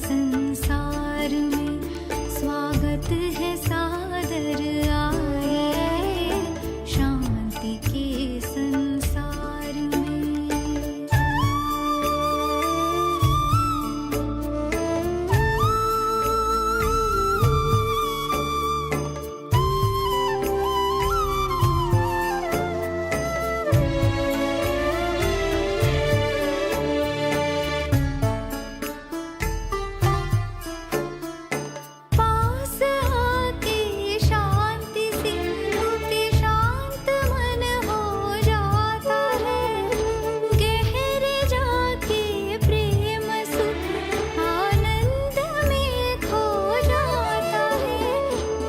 संसार में स्वागत है सादर आइए शांति के संसार में। पास आके शांति सिंधु के शांत मन हो जाता है, गहरे जाके प्रेम सुख आनंद में खो जाता है,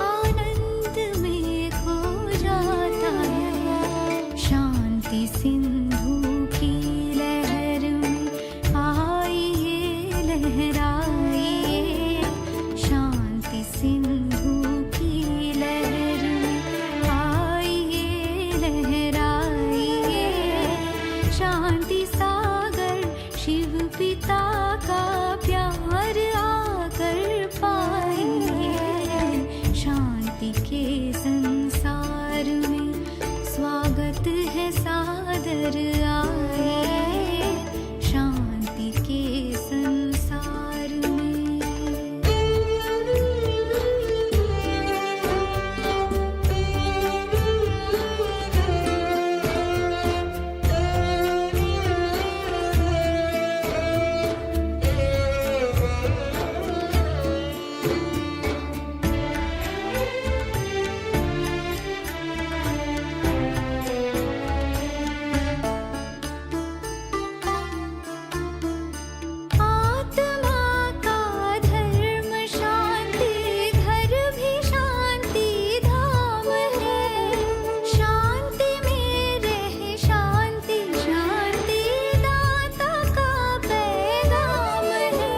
आनंद में खो जाता है। शांति सिंधु की लहर में आइए लहराइए, शांति सिंधु की लहर में आइए लहराइए, शांति सागर शिव पिता का प्यार आकर पाइए, शांति के संसार में स्वागत है सादर आइए शांति के संसार में। आत्मा का धर्म शांति घर भी शांति धाम है, शांति में रहे शांति शांति दाता का पैगाम है,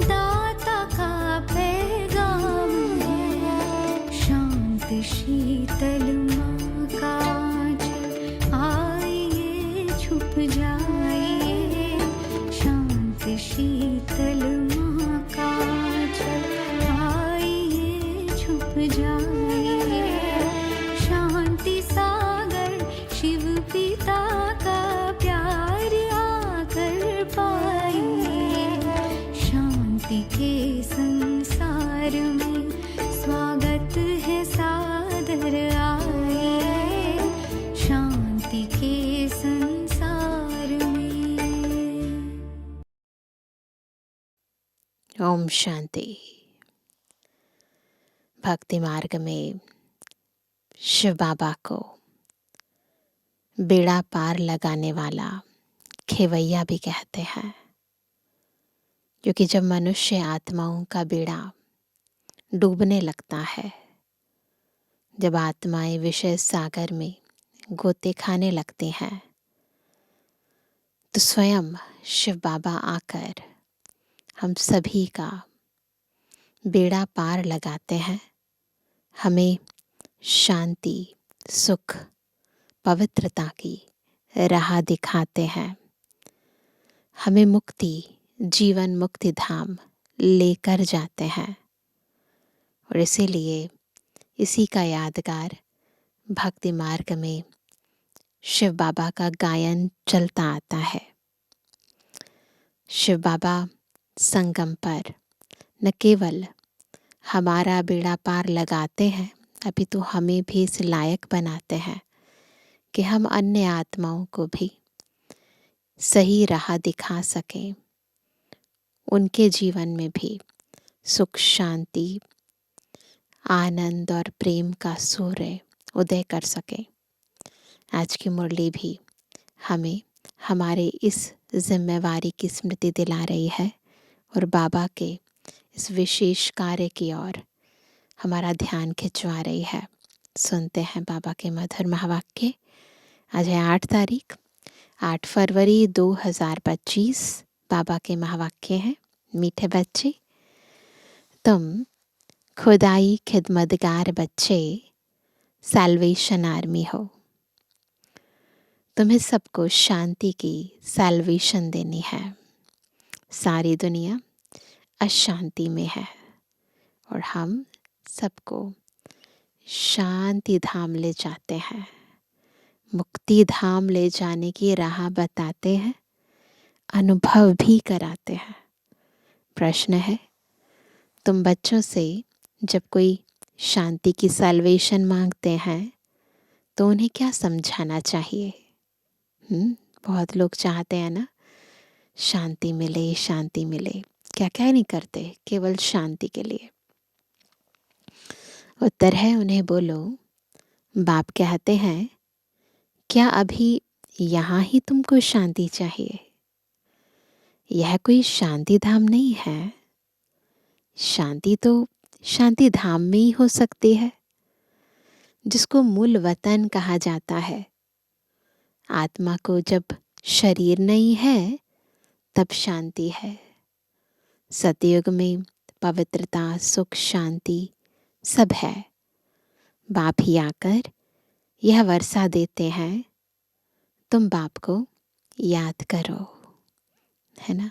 दाता का पैगाम है। शांत शीतल माँ का आंचल आइए छुप जाइए, शांत शीतल माँ का आंचल आइए छुप जाइए, शांति सागर शिव पिता का प्यार आकर पाइए, शांति के संसार में स्वागत है सादर आइए शांति के संसार में। ओम शांति। भक्ति मार्ग में शिव बाबा को बेड़ा पार लगाने वाला खेवैया भी कहते हैं, क्योंकि जब मनुष्य आत्माओं का बेड़ा डूबने लगता है, जब आत्माएं विषय सागर में गोते खाने लगती हैं, तो स्वयं शिव बाबा आकर हम सभी का बेड़ा पार लगाते हैं, हमें शांति सुख पवित्रता की राह दिखाते हैं, हमें मुक्ति जीवन मुक्ति धाम लेकर जाते हैं। और इसीलिए इसी का यादगार भक्ति मार्ग में शिव बाबा का गायन चलता आता है। शिव बाबा संगम पर न केवल हमारा बेड़ा पार लगाते हैं, अपितु हमें भी इस लायक बनाते हैं कि हम अन्य आत्माओं को भी सही राह दिखा सकें, उनके जीवन में भी सुख शांति आनंद और प्रेम का सूर्य उदय कर सके। आज की मुरली भी हमें हमारे इस जिम्मेवारी की स्मृति दिला रही है और बाबा के इस विशेष कार्य की ओर हमारा ध्यान खिंचवा रही है। सुनते हैं बाबा के मधुर महावाक्य। आज है 8 तारीख 8 फरवरी 2025। बाबा के महावाक्य हैं, मीठे बच्चे तुम खुदाई खिदमतगार बच्चे सैल्वेशन आर्मी हो। तुम्हें सबको शांति की सैल्वेशन देनी है। सारी दुनिया अशांति में है और हम सबको शांति धाम ले जाते हैं, मुक्ति धाम ले जाने की राह बताते हैं, अनुभव भी कराते हैं। प्रश्न है, तुम बच्चों से जब कोई शांति की सैल्वेशन मांगते हैं तो उन्हें क्या समझाना चाहिए? बहुत लोग चाहते हैं ना शांति मिले, शांति मिले, क्या क्या नहीं करते केवल शांति के लिए। उत्तर है, उन्हें बोलो, बाप कहते हैं, क्या अभी यहाँ ही तुमको शांति चाहिए? यह कोई शांति धाम नहीं है। शांति तो शांति धाम में ही हो सकती है, जिसको मूल वतन कहा जाता है। आत्मा को जब शरीर नहीं है तब शांति है। सतयुग में पवित्रता, सुख, शांति सब है। बाप ही आकर यह वर्षा देते हैं, तुम बाप को याद करो, है ना।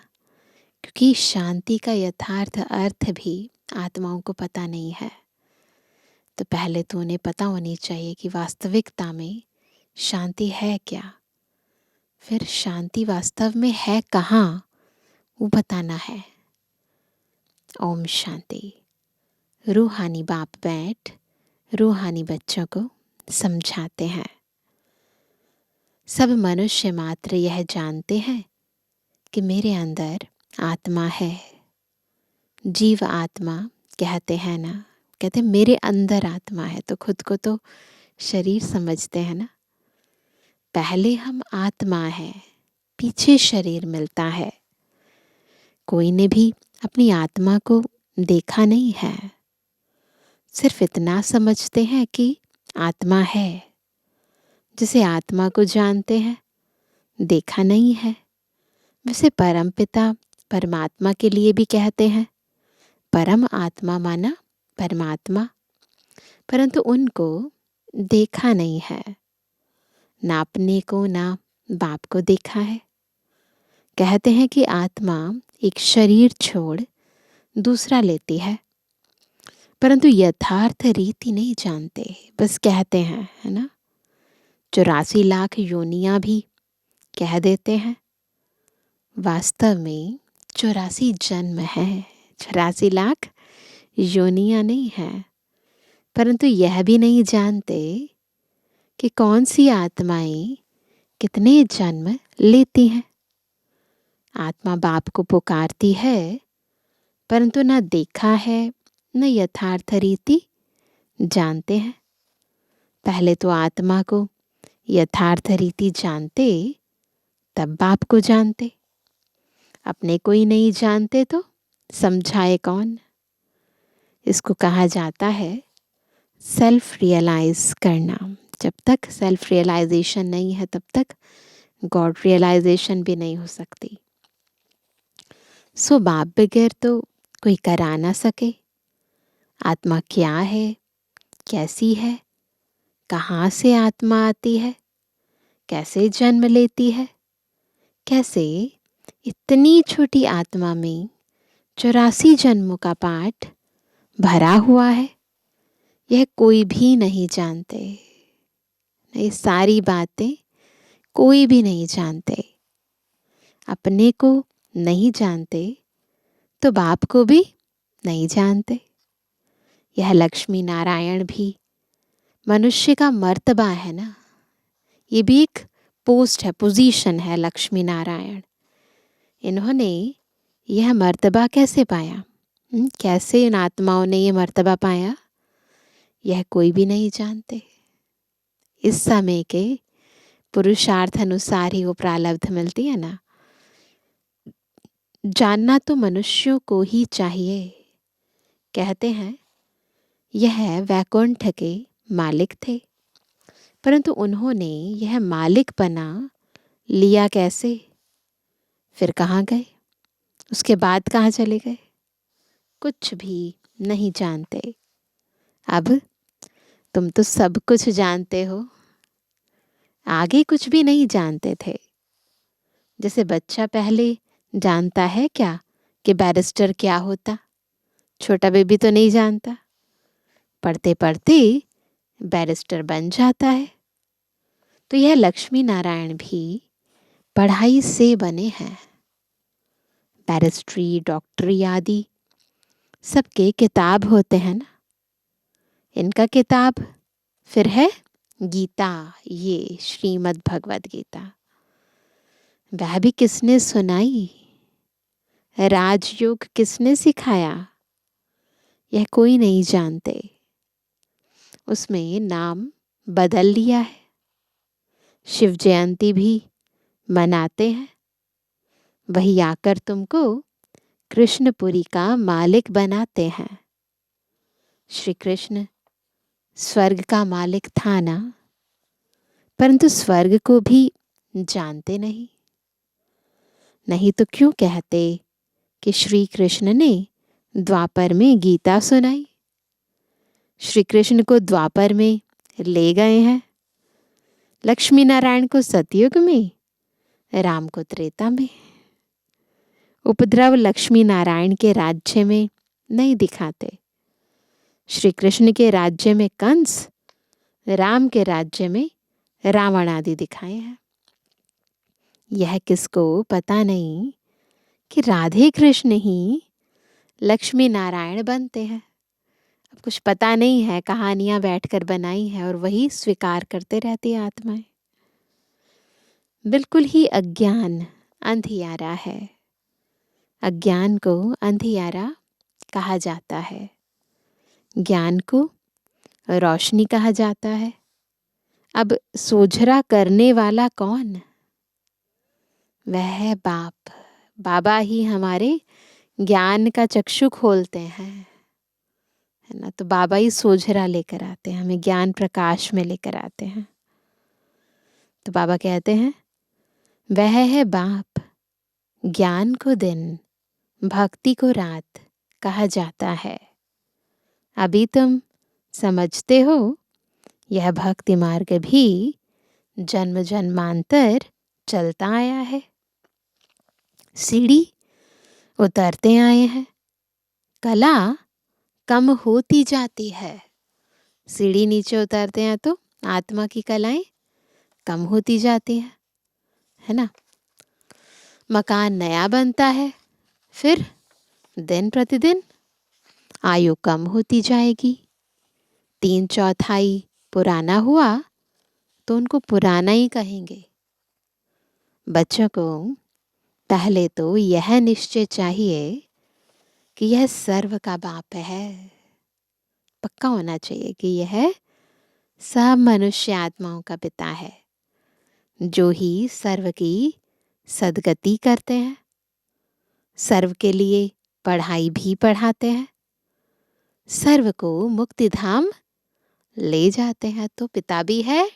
क्योंकि शांति का यथार्थ अर्थ भी आत्माओं को पता नहीं है। तो पहले तो उन्हें पता होनी चाहिए कि वास्तविकता में शांति है क्या, फिर शांति वास्तव में है कहाँ वो बताना है। ओम शांति। रूहानी बाप बैठ रूहानी बच्चों को समझाते हैं। सब मनुष्य मात्र यह जानते हैं कि मेरे अंदर आत्मा है। जीव आत्मा कहते हैं ना, कहते मेरे अंदर आत्मा है, तो खुद को तो शरीर समझते हैं ना। पहले हम आत्मा है, पीछे शरीर मिलता है। कोई ने भी अपनी आत्मा को देखा नहीं है, सिर्फ इतना समझते हैं कि आत्मा है। जिसे आत्मा को जानते हैं, देखा नहीं है। वैसे परमपिता परमात्मा के लिए भी कहते हैं, परम आत्मा माना परमात्मा, परंतु उनको देखा नहीं है। ना अपने को ना बाप को देखा है। कहते हैं कि आत्मा एक शरीर छोड़ दूसरा लेती है, परंतु यथार्थ रीति नहीं जानते, बस कहते हैं, है ना। 84 लाख योनियां भी कह देते हैं। वास्तव में 84 जन्म है, 84 लाख योनियां नहीं है। परंतु यह भी नहीं जानते कि कौन सी आत्माएं कितने जन्म लेती हैं। आत्मा बाप को पुकारती है, परंतु न देखा है न यथार्थ रीति जानते हैं। पहले तो आत्मा को यथार्थ रीति जानते, तब बाप को जानते। अपने को ही नहीं जानते तो समझाए कौन। इसको कहा जाता है सेल्फ रियलाइज करना। जब तक सेल्फ रियलाइजेशन नहीं है, तब तक गॉड रियलाइजेशन भी नहीं हो सकती। सो बाप बगैर तो कोई करा ना सके। आत्मा क्या है, कैसी है, कहाँ से आत्मा आती है, कैसे जन्म लेती है, कैसे इतनी छोटी आत्मा में 84 जन्मों का पाठ भरा हुआ है, यह कोई भी नहीं जानते। ये सारी बातें कोई भी नहीं जानते। अपने को नहीं जानते तो बाप को भी नहीं जानते। यह लक्ष्मी नारायण भी मनुष्य का मर्तबा है ना। ये भी एक पोस्ट है, पोजीशन है, लक्ष्मी नारायण। इन्होंने यह मर्तबा कैसे पाया? कैसे इन आत्माओं ने ये मर्तबा पाया? यह कोई भी नहीं जानते। इस समय के पुरुषार्थ अनुसार ही वो प्रारब्ध मिलती है ना। जानना तो मनुष्यों को ही चाहिए। कहते हैं यह वैकुंठ के मालिक थे, परंतु उन्होंने यह मालिक बना लिया कैसे? फिर कहाँ गए? उसके बाद कहाँ चले गए? कुछ भी नहीं जानते। अब तुम तो सब कुछ जानते हो, आगे कुछ भी नहीं जानते थे। जैसे बच्चा पहले जानता है क्या कि बैरिस्टर क्या होता, छोटा बेबी तो नहीं जानता। पढ़ते पढ़ते बैरिस्टर बन जाता है। तो यह लक्ष्मी नारायण भी पढ़ाई से बने हैं। बैरिस्ट्री, डॉक्टरी आदि सबके किताब होते हैं ना। इनका किताब फिर है गीता, ये श्रीमद् भगवद गीता। वह भी किसने सुनाई, राजयोग किसने सिखाया, यह कोई नहीं जानते। उसमें नाम बदल लिया है। शिव जयंती भी मनाते हैं। वही आकर तुमको कृष्णपुरी का मालिक बनाते हैं। श्री कृष्ण स्वर्ग का मालिक था ना, परंतु स्वर्ग को भी जानते नहीं। नहीं तो क्यों कहते कि श्री कृष्ण ने द्वापर में गीता सुनाई। श्री कृष्ण को द्वापर में ले गए हैं, लक्ष्मी नारायण को सतयुग में, राम को त्रेता में। उपद्रव लक्ष्मी नारायण के राज्य में नहीं दिखाते। श्री कृष्ण के राज्य में कंस, राम के राज्य में रावण आदि दिखाए हैं। यह किसको पता नहीं कि राधे कृष्ण ही लक्ष्मी नारायण बनते हैं। अब कुछ पता नहीं है, कहानियां बैठकर बनाई हैं और वही स्वीकार करते रहती है आत्माएं। बिल्कुल ही अज्ञान अंधियारा है। अज्ञान को अंधियारा कहा जाता है, ज्ञान को रोशनी कहा जाता है। अब सोझरा करने वाला कौन? वह है बाप। बाबा ही हमारे ज्ञान का चक्षु खोलते हैं, है ना। तो बाबा ही सोझरा लेकर आते हैं, हमें ज्ञान प्रकाश में लेकर आते हैं। तो बाबा कहते हैं वह है बाप, ज्ञान को दिन, भक्ति को रात कहा जाता है। अभी तुम समझते हो, यह भक्ति मार्ग भी जन्म जन्मांतर चलता आया है। सीढ़ी उतरते आए हैं, कला कम होती जाती है। सीढ़ी नीचे उतरते हैं तो आत्मा की कलाएं कम होती जाती है ना। मकान नया बनता है, फिर दिन प्रतिदिन आयु कम होती जाएगी। 3/4 पुराना हुआ तो उनको पुराना ही कहेंगे। बच्चों को पहले तो यह निश्चय चाहिए कि यह सर्व का बाप है। पक्का होना चाहिए कि यह सब मनुष्य आत्माओं का पिता है, जो ही सर्व की सद्गति करते हैं, सर्व के लिए पढ़ाई भी पढ़ाते हैं, सर्व को मुक्ति धाम ले जाते हैं। तो पिता भी है,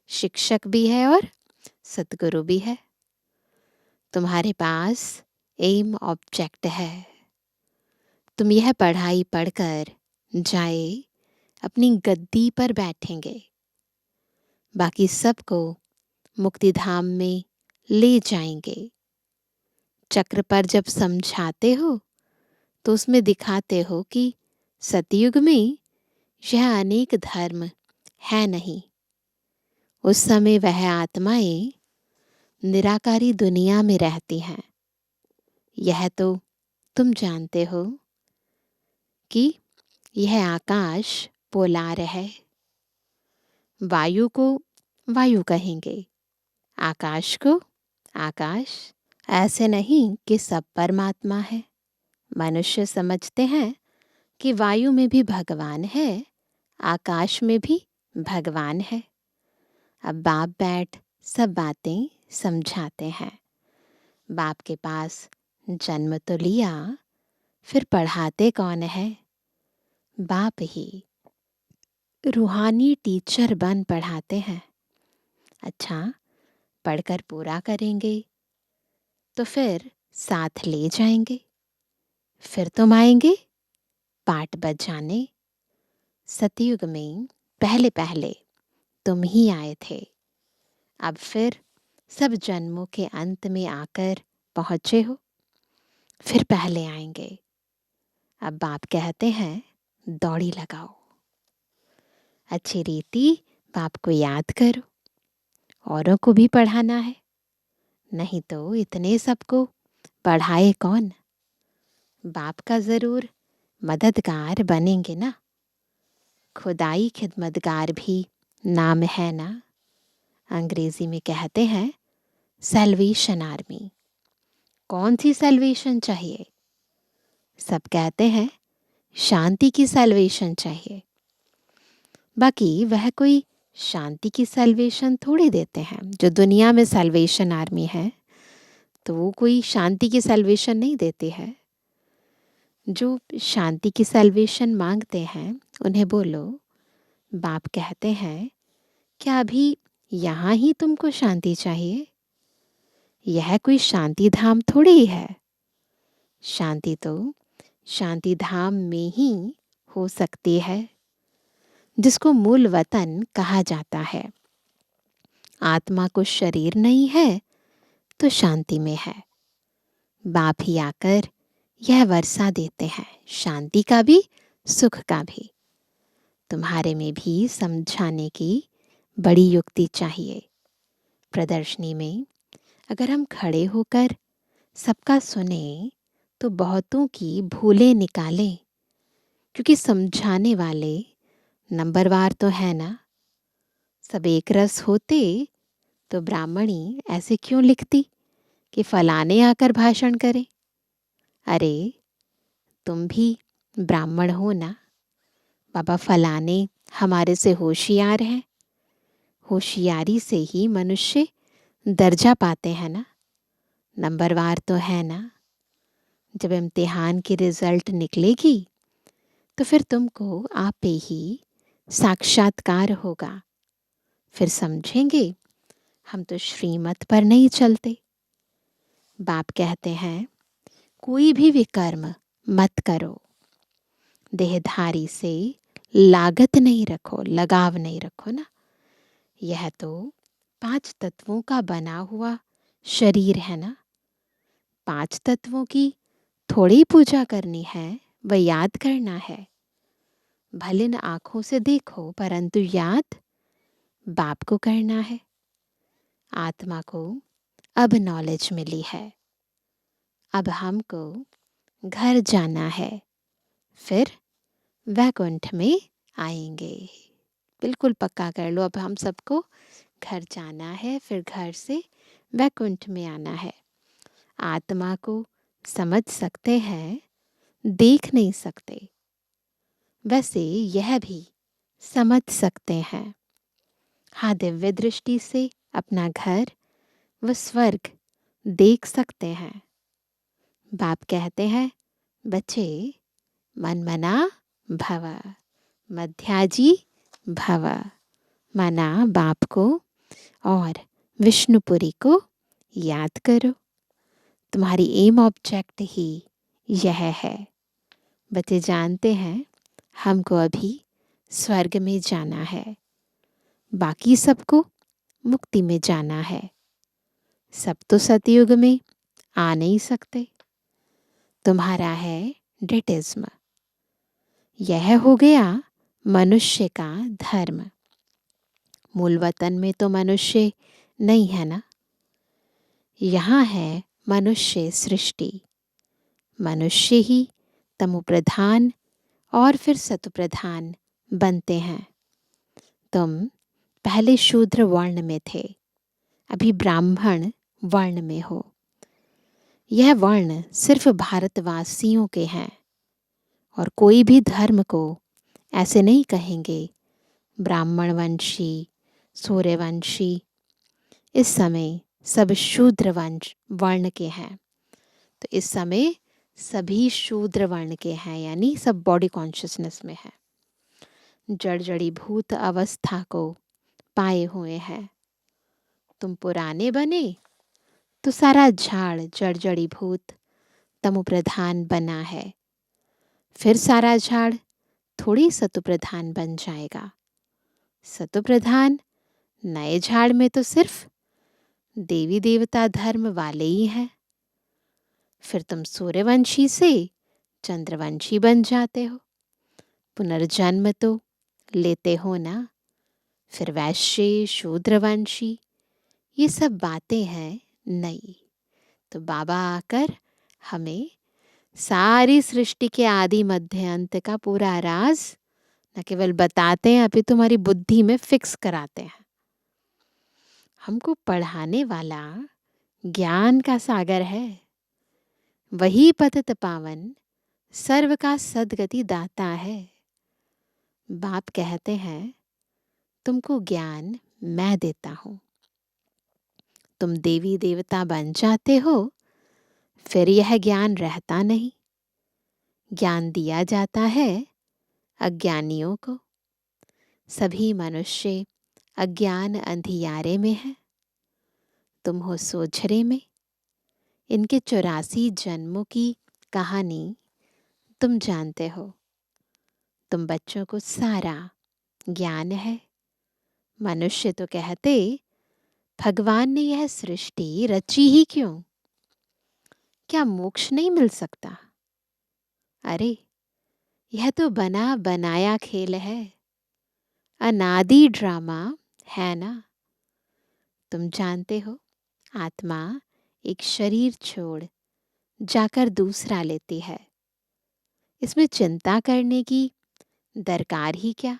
शिक्षक भी है और सतगुरु भी है। तुम्हारे पास एम ऑब्जेक्ट है। तुम यह पढ़ाई पढ़कर जाए अपनी गद्दी पर बैठेंगे, बाकी सबको मुक्ति धाम में ले जाएंगे। चक्र पर जब समझाते हो तो उसमें दिखाते हो कि सतयुग में यह अनेक धर्म है नहीं। उस समय वह आत्माएं निराकारी दुनिया में रहती हैं। यह तो तुम जानते हो कि यह आकाश पोलार है। वायु को वायु कहेंगे, आकाश को आकाश। ऐसे नहीं कि सब परमात्मा है। मनुष्य समझते हैं कि वायु में भी भगवान है, आकाश में भी भगवान है। अब बाप बैठ सब बातें समझाते हैं। बाप के पास जन्म तो लिया, फिर पढ़ाते कौन है? बाप ही। रूहानी टीचर बन पढ़ाते हैं। अच्छा, पढ़कर पूरा करेंगे तो फिर साथ ले जाएंगे। फिर तुम आएंगे पाठ बजाने। सतयुग में पहले पहले तुम ही आए थे। अब फिर सब जन्मों के अंत में आकर पहुँचे हो। फिर पहले आएंगे। अब बाप कहते हैं दौड़ी लगाओ, अच्छी रीति बाप को याद करो, औरों को भी पढ़ाना है, नहीं तो इतने सबको पढ़ाए कौन। बाप का ज़रूर मददगार बनेंगे ना। खुदाई खिदमतगार भी नाम है ना। अंग्रेजी में कहते हैं सैल्वेशन आर्मी। कौन सी सैल्वेशन चाहिए? सब कहते हैं शांति की सैल्वेशन चाहिए। बाकी वह कोई शांति की सैल्वेशन थोड़ी देते हैं। जो दुनिया में सैल्वेशन आर्मी है तो वो कोई शांति की सैल्वेशन नहीं देती है। जो शांति की सैल्वेशन मांगते हैं उन्हें बोलो, बाप कहते हैं क्या अभी यहाँ ही तुमको शांति चाहिए? यह कोई शांति धाम थोड़ी है। शांति तो शांति धाम में ही हो सकती है, जिसको मूल वतन कहा जाता है। आत्मा को शरीर नहीं है तो शांति में है। बाप ही आकर यह वर्षा देते हैं, शांति का भी सुख का भी। तुम्हारे में भी समझाने की बड़ी युक्ति चाहिए। प्रदर्शनी में अगर हम खड़े होकर सबका सुने तो बहुतों की भूलें निकालें, क्योंकि समझाने वाले नंबरवार तो है ना। सब एक रस होते तो ब्राह्मणी ऐसे क्यों लिखती कि फलाने आकर भाषण करे। अरे तुम भी ब्राह्मण हो ना। बाबा फलाने हमारे से होशियार हैं। होशियारी से ही मनुष्य दर्जा पाते हैं ना। नंबरवार तो है ना। जब इम्तिहान की रिजल्ट निकलेगी तो फिर तुमको आप ही साक्षात्कार होगा। फिर समझेंगे हम तो श्रीमत पर नहीं चलते। बाप कहते हैं कोई भी विकर्म मत करो। देहधारी से लागत नहीं रखो, लगाव नहीं रखो ना। यह तो 5 तत्वों का बना हुआ शरीर है ना। 5 तत्वों की थोड़ी पूजा करनी है, वह याद करना है। भले न आंखों से देखो परंतु याद बाप को करना है। आत्मा को अब नॉलेज मिली है। अब हमको घर जाना है, फिर वैकुंठ में आएंगे। बिल्कुल पक्का कर लो, अब हम सबको घर जाना है, फिर घर से वैकुंठ में आना है। आत्मा को समझ सकते हैं, देख नहीं सकते। वैसे यह भी समझ सकते हैं। हाँ, दिव्य दृष्टि से अपना घर व स्वर्ग देख सकते हैं। बाप कहते हैं बच्चे मनमना भव, मध्याजी भव। मना बाप को और विष्णुपुरी को याद करो। तुम्हारी एम ऑब्जेक्ट ही यह है। बच्चे जानते हैं हमको अभी स्वर्ग में जाना है, बाकी सबको मुक्ति में जाना है। सब तो सतयुग में आ नहीं सकते। तुम्हारा है डिटिज्म। यह हो गया मनुष्य का धर्म। मूल वतन में तो मनुष्य नहीं है ना। यहाँ है मनुष्य सृष्टि। मनुष्य ही तमो प्रधान और फिर सतु प्रधान बनते हैं। तुम पहले शूद्र वर्ण में थे, अभी ब्राह्मण वर्ण में हो। यह वर्ण सिर्फ भारतवासियों के हैं और कोई भी धर्म को ऐसे नहीं कहेंगे ब्राह्मण वंशी, सूर्यवंशी। इस समय सब शूद्र वंश वर्ण के हैं। तो इस समय सभी शूद्र वर्ण के हैं, यानी सब बॉडी कॉन्शियसनेस में है। जड़ जड़ी भूत अवस्था को पाए हुए हैं। तुम पुराने बने तो सारा झाड़ जड़ जड़ी भूत तमो प्रधान बना है। फिर सारा झाड़ थोड़ी सतु प्रधान बन जाएगा। सतु प्रधान नए झाड़ में तो सिर्फ देवी देवता धर्म वाले ही हैं। फिर तुम सूर्यवंशी से चंद्रवंशी बन जाते हो, पुनर्जन्म तो लेते हो ना। फिर वैश्य शूद्रवंशी, ये सब बातें हैं नई। तो बाबा आकर हमें सारी सृष्टि के आदि मध्य अंत का पूरा राज न केवल बताते हैं, अभी तुम्हारी बुद्धि में फिक्स कराते हैं। हमको पढ़ाने वाला ज्ञान का सागर है, वही पतित पावन सर्व का सद्गति दाता है। बाप कहते हैं तुमको ज्ञान मैं देता हूं, तुम देवी देवता बन जाते हो, फिर यह ज्ञान रहता नहीं। ज्ञान दिया जाता है अज्ञानियों को। सभी मनुष्य अज्ञान अंधियारे में है, तुम हो सोझरे में। इनके 84 जन्मों की कहानी तुम जानते हो। तुम बच्चों को सारा ज्ञान है। मनुष्य तो कहते भगवान ने यह सृष्टि रची ही क्यों, क्या मोक्ष नहीं मिल सकता? अरे यह तो बना बनाया खेल है, अनादि ड्रामा है ना। तुम जानते हो आत्मा एक शरीर छोड़ जाकर दूसरा लेती है, इसमें चिंता करने की दरकार ही क्या।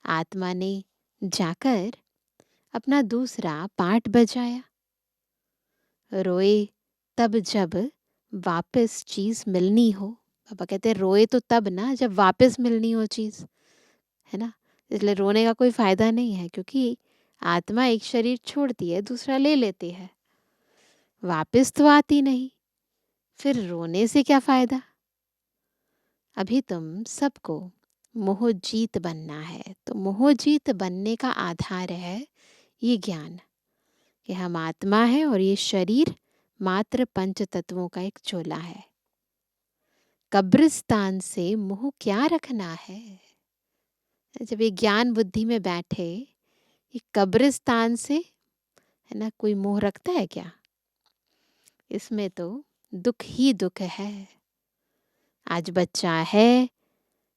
आत्मा ने जाकर अपना दूसरा पार्ट बजाया, रोए तब जब वापस चीज मिलनी हो। पापा कहते रोए तो तब ना जब वापस मिलनी हो चीज, है ना। इसलिए रोने का कोई फायदा नहीं है, क्योंकि आत्मा एक शरीर छोड़ती है दूसरा ले लेती है, वापस तो आती नहीं, फिर रोने से क्या फायदा। अभी तुम सबको मोह जीत बनना है, तो मोह जीत बनने का आधार है ये ज्ञान कि हम आत्मा है और ये शरीर मात्र पंच तत्वों का एक चोला है। कब्रिस्तान से मोह क्या रखना है। जब ये ज्ञान बुद्धि में बैठे, ये कब्रिस्तान से, है ना, कोई मोह रखता है क्या? इसमें तो दुख ही दुख है। आज बच्चा है,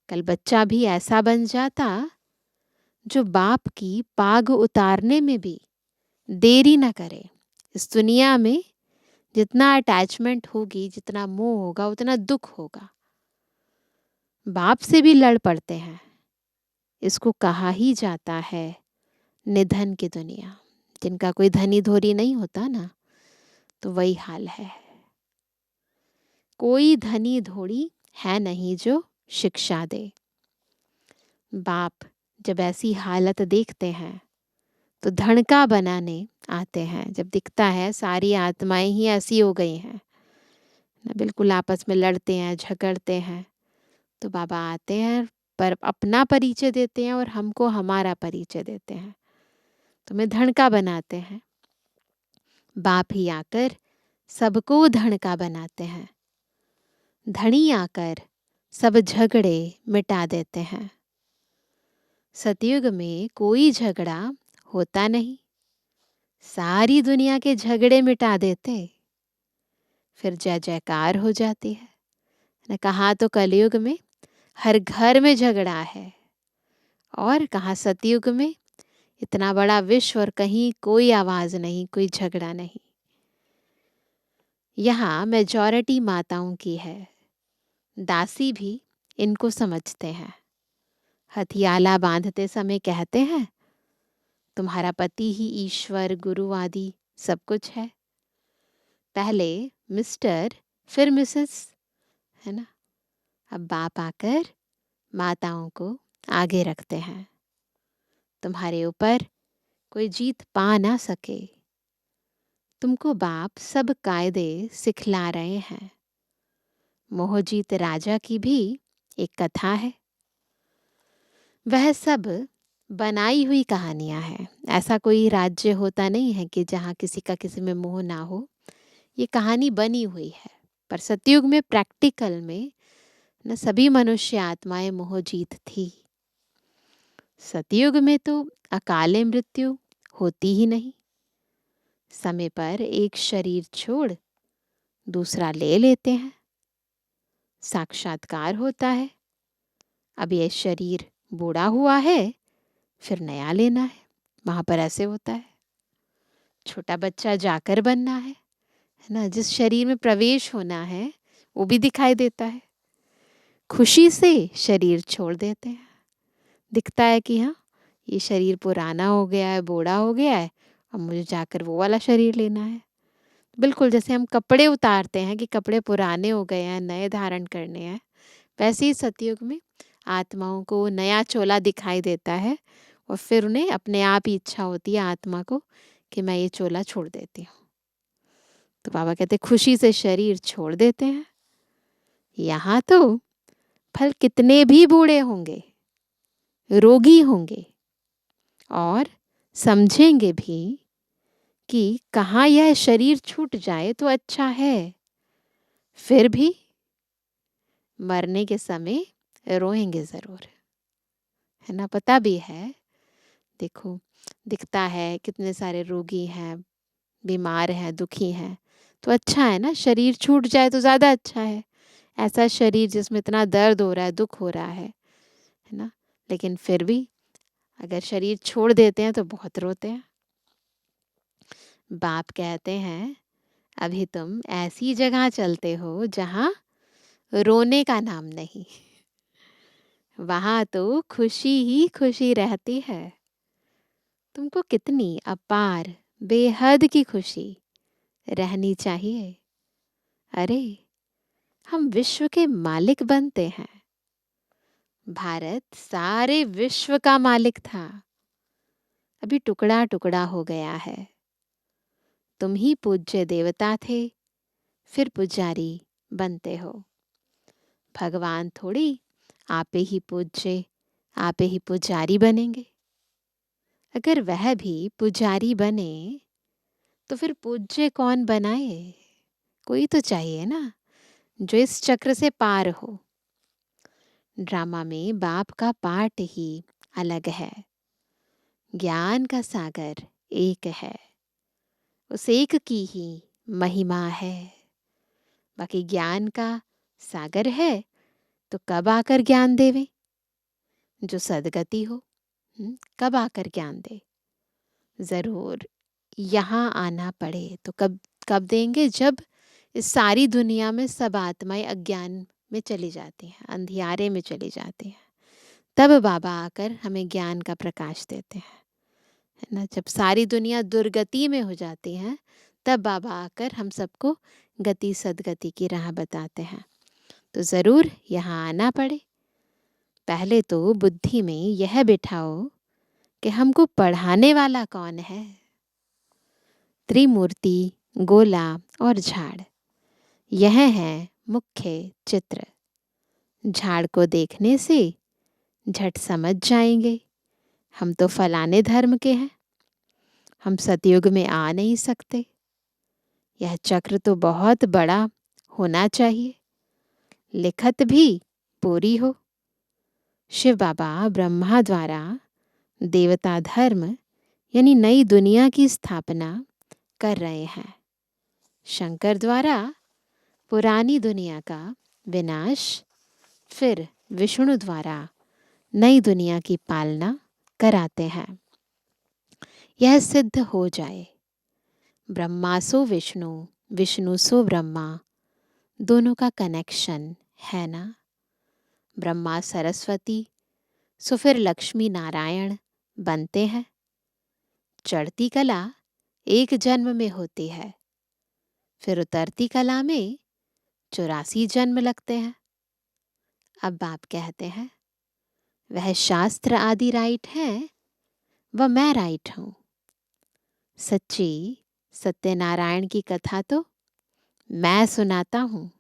कल बच्चा भी ऐसा बन जाता जो बाप की पाग उतारने में भी देरी ना करे। इस दुनिया में जितना अटैचमेंट होगी, जितना मोह होगा, उतना दुख होगा। बाप से भी लड़ पड़ते हैं। इसको कहा ही जाता है निधन की दुनिया। जिनका कोई धनी धोरी नहीं होता ना, तो वही हाल है। कोई धनी धोड़ी है नहीं जो शिक्षा दे। बाप जब ऐसी हालत देखते हैं तो धड़का बनाने आते हैं। जब दिखता है सारी आत्माएं ही ऐसी हो गई हैं ना, बिल्कुल आपस में लड़ते हैं, झगड़ते हैं, तो बाबा आते हैं, पर अपना परिचय देते हैं और हमको हमारा परिचय देते हैं। तुम्हें धड़का बनाते हैं। बाप ही आकर सबको धड़का बनाते हैं। धनी आकर सब झगड़े मिटा देते हैं। सतयुग में कोई झगड़ा होता नहीं, सारी दुनिया के झगड़े मिटा देते, फिर जय जयकार हो जाती है न। कहा तो कलयुग में हर घर में झगड़ा है, और कहा सतयुग में इतना बड़ा विश्व और कहीं कोई आवाज नहीं, कोई झगड़ा नहीं। यहाँ मेजॉरिटी माताओं की है, दासी भी इनको समझते हैं। हथियाला बांधते समय कहते हैं तुम्हारा पति ही ईश्वर गुरु आदि सब कुछ है। पहले मिस्टर फिर मिसेस, है ना। अब बाप आकर माताओं को आगे रखते हैं। तुम्हारे ऊपर कोई जीत पा ना सके, तुमको बाप सब कायदे सिखला रहे हैं। मोहजीत राजा की भी एक कथा है। वह सब बनाई हुई कहानियां हैं। ऐसा कोई राज्य होता नहीं है कि जहाँ किसी का किसी में मोह ना हो। ये कहानी बनी हुई है, पर सतयुग में प्रैक्टिकल में न सभी मनुष्य आत्माएं मोहजीत थी। सतयुग में तो अकाले मृत्यु होती ही नहीं। समय पर एक शरीर छोड़ दूसरा ले लेते हैं, साक्षात्कार होता है। अब ये शरीर बूढ़ा हुआ है, फिर नया लेना है। वहाँ पर ऐसे होता है। छोटा बच्चा जाकर बनना है ना, जिस शरीर में प्रवेश होना है वो भी दिखाई देता है। खुशी से शरीर छोड़ देते हैं। दिखता है कि हाँ, ये शरीर पुराना हो गया है, बूढ़ा हो गया है, अब मुझे जाकर वो वाला शरीर लेना है। बिल्कुल जैसे हम कपड़े उतारते हैं कि कपड़े पुराने हो गए हैं, नए धारण करने हैं, वैसे ही सतयुग में आत्माओं को नया चोला दिखाई देता है और फिर उन्हें अपने आप ही इच्छा होती है आत्मा को कि मैं ये चोला छोड़ देती हूँ। तो बाबा कहते खुशी से शरीर छोड़ देते हैं। यहाँ तो फल कितने भी बूढ़े होंगे, रोगी होंगे और समझेंगे भी कि कहाँ यह शरीर छूट जाए तो अच्छा है, फिर भी मरने के समय रोएंगे ज़रूर, है ना। पता भी है, देखो दिखता है कितने सारे रोगी हैं, बीमार हैं, दुखी हैं, तो अच्छा है ना, शरीर छूट जाए तो ज़्यादा अच्छा है। ऐसा शरीर जिसमें इतना दर्द हो रहा है, दुख हो रहा है ना। लेकिन फिर भी अगर शरीर छोड़ देते हैं तो बहुत रोते हैं। बाप कहते हैं अभी तुम ऐसी जगह चलते हो जहाँ रोने का नाम नहीं, वहाँ तो खुशी ही खुशी रहती है। तुमको कितनी अपार बेहद की खुशी रहनी चाहिए। अरे हम विश्व के मालिक बनते हैं। भारत सारे विश्व का मालिक था, अभी टुकड़ा टुकड़ा हो गया है। तुम ही पूज्य देवता थे, फिर पुजारी बनते हो। भगवान थोड़ी आपे ही पूज्य, आपे ही पुजारी बनेंगे। अगर वह भी पुजारी बने तो फिर पूज्य कौन बनाए? कोई तो चाहिए ना, जो इस चक्र से पार हो। ड्रामा में बाप का पार्ट ही अलग है। ज्ञान का सागर एक है, उस एक की ही महिमा है। बाकी ज्ञान का सागर है तो कब आकर ज्ञान देवे? जो सदगति हो कब आकर ज्ञान दे? ज़रूर यहाँ आना पड़े तो कब कब देंगे? जब इस सारी दुनिया में सब आत्माएं अज्ञान में चली जाती हैं, अंधियारे में चली जाती हैं, तब बाबा आकर हमें ज्ञान का प्रकाश देते हैं, है ना। जब सारी दुनिया दुर्गति में हो जाती है तब बाबा आकर हम सबको गति सदगति की राह बताते हैं। तो ज़रूर यहाँ आना पड़े। पहले तो बुद्धि में यह बिठाओ कि हमको पढ़ाने वाला कौन है। त्रिमूर्ति, गोला और झाड़, यह है मुख्य चित्र। झाड़ को देखने से झट समझ जाएंगे हम तो फलाने धर्म के हैं, हम सतयुग में आ नहीं सकते। यह चक्र तो बहुत बड़ा होना चाहिए, लिखत भी पूरी हो। शिव बाबा ब्रह्मा द्वारा देवता धर्म यानी नई दुनिया की स्थापना कर रहे हैं। शंकर द्वारा पुरानी दुनिया का विनाश, फिर विष्णु द्वारा नई दुनिया की पालना कराते हैं। यह सिद्ध हो जाए, ब्रह्मा सो विष्णु, विष्णु सो ब्रह्मा, दोनों का कनेक्शन है ना। ब्रह्मा सरस्वती सो फिर लक्ष्मी नारायण बनते हैं। चढ़ती कला एक जन्म में होती है, फिर उतरती कला में 84 जन्म लगते हैं। अब बाप कहते हैं वह शास्त्र आदि राइट है, वह मैं राइट हूँ। सच्ची सत्यनारायण की कथा तो मैं सुनाता हूँ।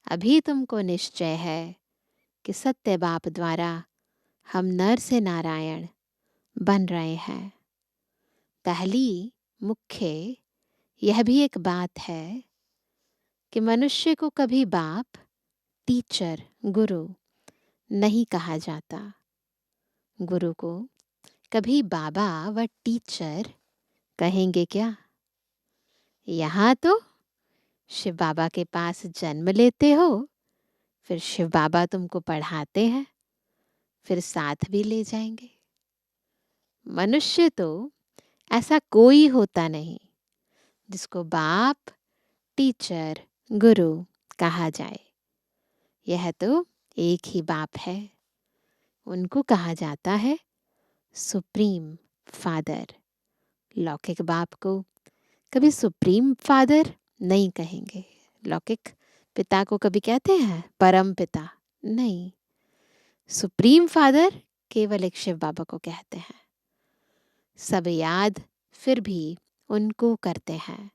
अभी तुमको निश्चय है कि सत्य बाप द्वारा हम नर से नारायण बन रहे हैं। पहली मुख्य यह भी एक बात है कि मनुष्य को कभी बाप, टीचर, गुरु नहीं कहा जाता। गुरु को कभी बाबा व टीचर कहेंगे क्या? यहाँ तो शिव बाबा के पास जन्म लेते हो, फिर शिव बाबा तुमको पढ़ाते हैं, फिर साथ भी ले जाएंगे। मनुष्य तो ऐसा कोई होता नहीं जिसको बाप, टीचर, गुरु कहा जाए। यह तो एक ही बाप है। उनको कहा जाता है सुप्रीम फादर। लौकिक बाप को कभी सुप्रीम फादर नहीं कहेंगे। लौकिक पिता को कभी कहते हैं परम पिता? नहीं, सुप्रीम फादर केवल एक शिव बाबा को कहते हैं। सब याद फिर भी उनको करते हैं।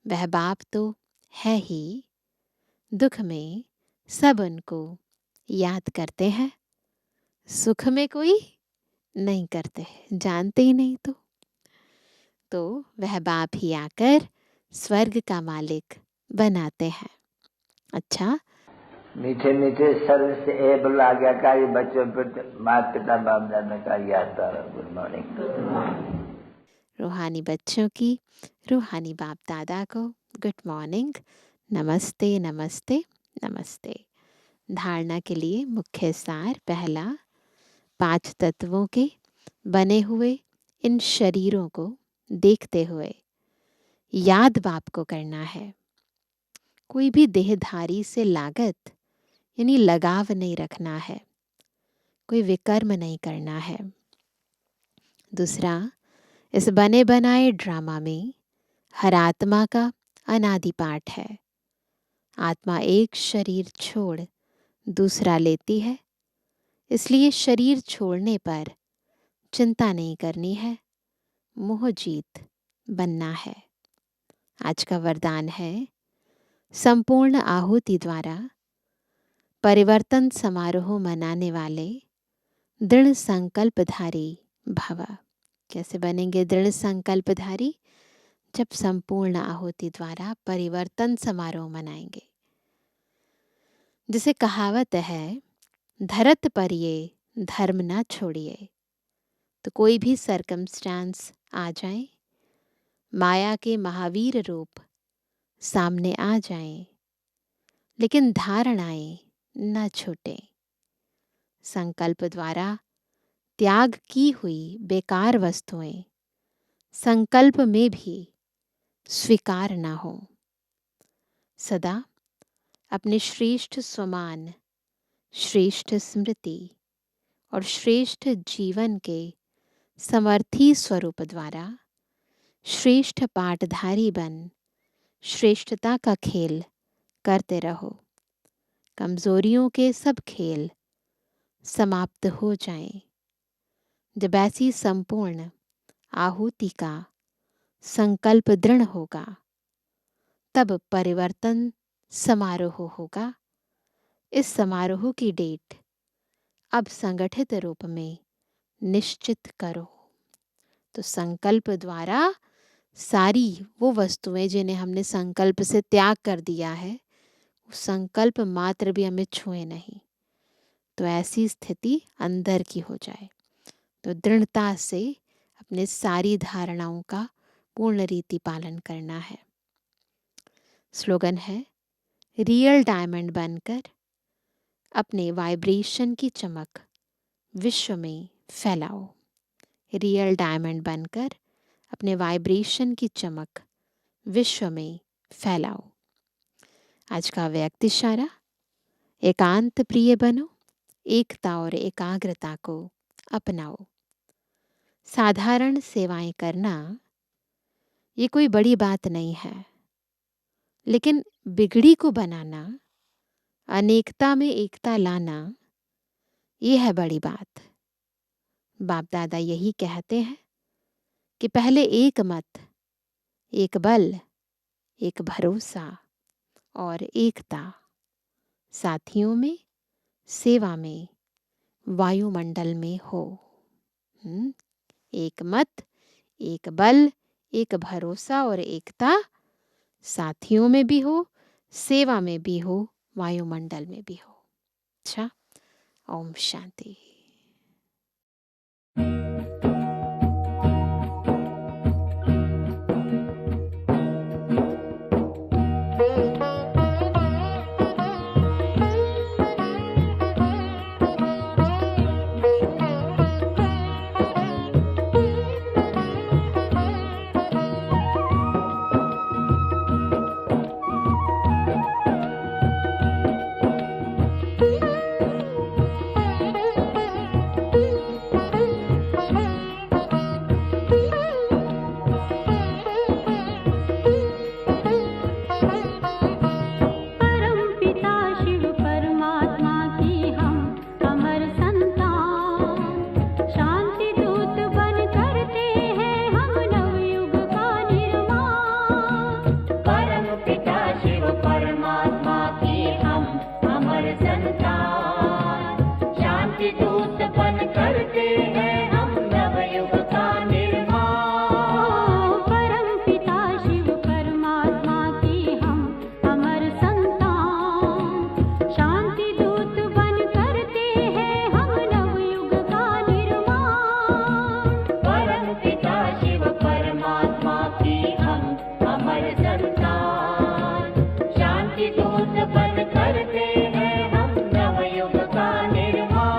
वह बाप तो है ही, दुख में सब उनको याद करते हैं, सुख में कोई नहीं करते, जानते ही नहीं तो वह बाप ही आकर स्वर्ग का मालिक बनाते हैं। अच्छा, मीठे मीठे सर्व से एबल आज्ञाकारी बच्चों पर माता पिता बाप दादा का याद था। Good morning. रूहानी बच्चों की रूहानी बाप दादा को गुड मॉर्निंग, नमस्ते नमस्ते नमस्ते। धारणा के लिए मुख्य सार। पहला, 5 तत्वों के बने हुए इन शरीरों को देखते हुए याद बाप को करना है। कोई भी देहधारी से लागत यानी लगाव नहीं रखना है, कोई विकर्म नहीं करना है। दूसरा, इस बने बनाए ड्रामा में हर आत्मा का अनादि पाठ है। आत्मा एक शरीर छोड़ दूसरा लेती है, इसलिए शरीर छोड़ने पर चिंता नहीं करनी है, मोह जीत बनना है। आज का वरदान है संपूर्ण आहुति द्वारा परिवर्तन समारोह मनाने वाले दृढ़ संकल्पधारी भव। कैसे बनेंगे दृढ़ संकल्पधारी? जब संपूर्ण आहुति द्वारा परिवर्तन समारोह मनाएंगे। जिसे कहावत है, धरत पर ये धर्म ना छोड़िए। तो कोई भी सरकमस्टांस आ जाए, माया के महावीर रूप सामने आ जाएं, लेकिन धारणाएं न छूटे। संकल्प द्वारा त्याग की हुई बेकार वस्तुएं संकल्प में भी स्वीकार न हो। सदा अपने श्रेष्ठ स्वमान, श्रेष्ठ स्मृति और श्रेष्ठ जीवन के समर्थी स्वरूप द्वारा श्रेष्ठ पाठधारी बन श्रेष्ठता का खेल करते रहो। कमजोरियों के सब खेल समाप्त हो जाएं। जब ऐसी संपूर्ण आहुति का संकल्प दृढ़ होगा, तब परिवर्तन समारोह होगा। इस समारोह की डेट अब संगठित रूप में निश्चित करो। तो संकल्प द्वारा सारी वो वस्तुएं जिन्हें हमने संकल्प से त्याग कर दिया है, संकल्प मात्र भी हमें छुए नहीं, तो ऐसी स्थिति अंदर की हो जाए। तो दृढ़ता से अपने सारी धारणाओं का पूर्ण रीति पालन करना है। स्लोगन है, रियल डायमंड बनकर अपने वाइब्रेशन की चमक विश्व में फैलाओ। रियल डायमंड बनकर अपने वाइब्रेशन की चमक विश्व में फैलाओ। आज का व्यक्ति इशारा, एकांत प्रिय बनो, एकता और एकाग्रता को अपनाओ। साधारण सेवाएं करना ये कोई बड़ी बात नहीं है, लेकिन बिगड़ी को बनाना, अनेकता में एकता लाना, ये है बड़ी बात। बाप दादा यही कहते हैं कि पहले एक मत, एक बल, एक भरोसा और एकता, साथियों में, सेवा में, वायुमंडल में हो। एक मत, एक बल, एक भरोसा और एकता, साथियों में भी हो, सेवा में भी हो, वायुमंडल में भी हो। अच्छा, ओम शांति। शांति दूत बन करते हैं हम नवयुग का निर्माण। परम पिता शिव परमात्मा की हम अमर संतान, शांति दूत बन करते हैं हम नवयुग का निर्माण। परम पिता शिव परमात्मा की हम अमर संतान, शांति दूत बन करते हैं हम नवयुग का निर्माण।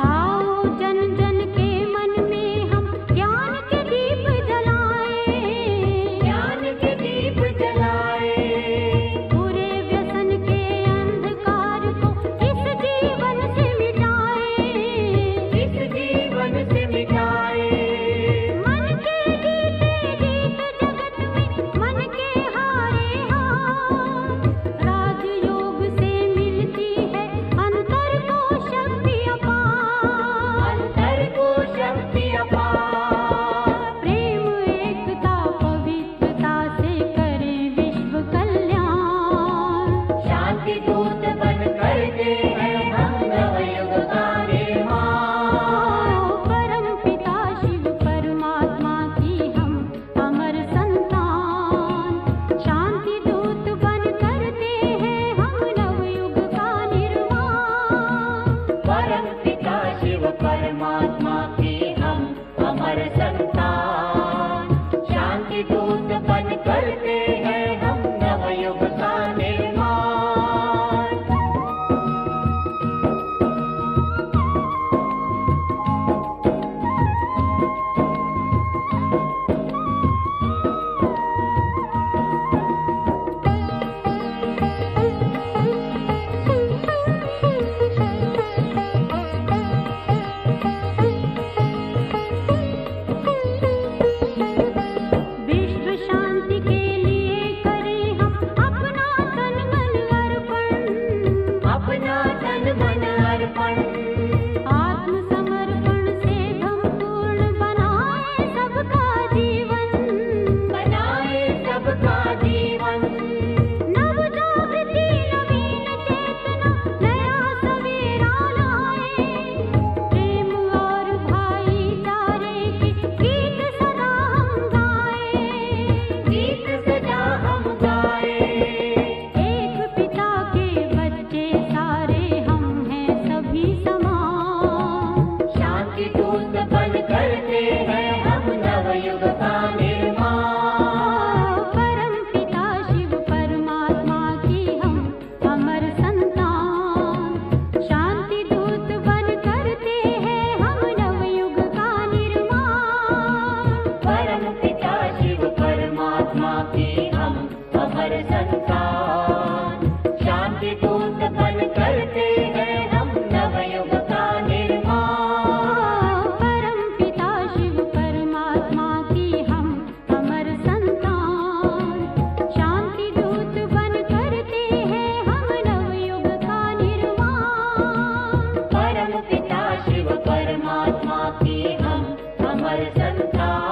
आओ जन जन के मन में हम ज्ञान के दीप जलाएं, ज्ञान के दीप जलाए, पूरे व्यसन के अंधकार को इस जीवन से मिटाएं। इस जीवन से मिटाए। मन के जीते जीत जगत में मन के हारे हार, राजयोग से मिलती है अंतर को शक्ति अपार। अंतर को शक्ति अपार, प्रेम एकता पवित्रता से करे विश्व कल्याण। शांति दूत बन करते हैं हम नवयुग का निर्माण। परम पिता शिव परमात्मा की हम अमर संतान, शांति दूत बन करते हैं हम नवयुग का निर्माण। परम पिता शिव परमात्मा की हम अमर संतान, शांति दूत बन करते हैं हम नवयुग का निर्माण। विश्व शांति के लिए करें हम अपना तन मन अर्पण। अपना तन मन अर्पण, आत्मसमर्पण से संपूर्ण बनाए सबका जीवन। बनाए सबका जीवन। नव जागृति नवीन चेतना नया सवेरा लाए, प्रेम और भाईचारे के गीत सदा हम गाए। गीत सदा हम गाए, एक पिता के बच्चे सारे हम हैं सभी समान। शांति दूत बन करते हैं हम नवयुग का निर्माण। परम पिता शिव परमात्मा की हम अमर संतान, शांति दूत बन करते हैं हम नवयुग का निर्माण। परम पिता शिव परमात्मा की हम अमर संतान, शांति दूत बन करते हैं हम नवयुग का निर्माण। परम पिता शिव परमात्मा की हम अमर संतान, शांति दूत बन करते हैं हम नवयुग का निर्माण। परम पिता शिव परमात्मा की हम अमर संतान,